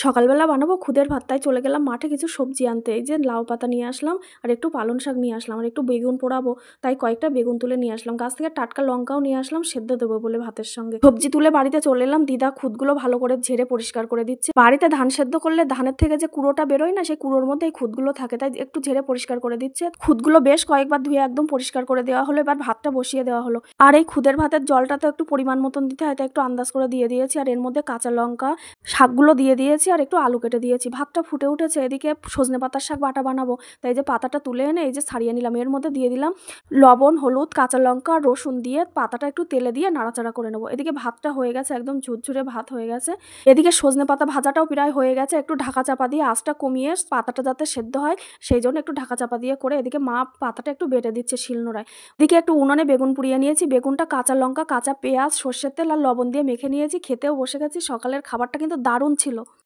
সকালবেলা বানাবো খুদের ভাত, তাই চলে গেলাম মাঠে কিছু সবজি আনতে। এই যে লাউ পাতা নিয়ে আসলাম আর একটু পালং শাক নিয়ে আসলাম আর একটু বেগুন পোড়াবো, তাই কয়েকটা বেগুন তুলে নিয়ে আসলাম। গাছ থেকে টাটকা লঙ্কাও নিয়ে আসলাম, সেদ্ধ দেবো বলে ভাতের সঙ্গে। সবজি তুলে বাড়িতে চলে এলাম, দিদা খুদগুলো ভালো করে ঝেড়ে পরিষ্কার করে দিচ্ছে। বাড়িতে ধান সেদ্ধ করলে ধানের থেকে যে কুড়োটা বেরোয় না, সেই কুড়োর মধ্যে এই খুদগুলো থাকে, তাই একটু ঝেড়ে পরিষ্কার করে দিচ্ছে। খুদগুলো বেশ কয়েকবার ধুয়ে একদম পরিষ্কার করে দেওয়া হলো, এবার ভাতটা বসিয়ে দেওয়া হলো। আর এই খুদের ভাতের জলটা তো একটু পরিমাণ মতন দিতে হয়, তাই একটু আন্দাজ করে দিয়ে দিয়েছি। আর এর মধ্যে কাঁচা লঙ্কা, শাকগুলো দিয়ে দিয়েছি আর একটু আলু কেটে দিয়েছি। ভাতটা ফুটে উঠেছে, এদিকে সজনে পাতার শাক বাটা বানাবো, তাই যে পাতাটা তুলে এনে এই যে ছাড়িয়ে নিলাম। এর মধ্যে দিয়ে দিলাম লবণ, হলুদ, কাঁচা লঙ্কা আর রসুন দিয়ে পাতাটা একটু তেলে দিয়ে নাড়াচাড়া করে নেবো। এদিকে ভাতটা হয়ে গেছে, একদম ঝুরঝুরে ভাত হয়ে গেছে। এদিকে সজনে পাতা ভাজাটাও প্রায় হয়ে গেছে, একটু ঢাকা চাপা দিয়ে আঁচটা কমিয়ে পাতাটা যাতে সেদ্ধ হয় সেই জন্য একটু ঢাকা চাপা দিয়ে করে এদিকে মা পাতাটা একটু বেটে দিচ্ছে শিলনোড়ায়। এদিকে একটু উনুনে বেগুন পুড়িয়ে নিয়েছি, বেগুনটা কাঁচা লঙ্কা, কাঁচা পেঁয়াজ, সর্ষের তেল আর লবণ দিয়ে মেখে নিয়েছি। খেতেও বসে গেছি। সকালের খাবারটা কিন্তু দারুণ ছিল।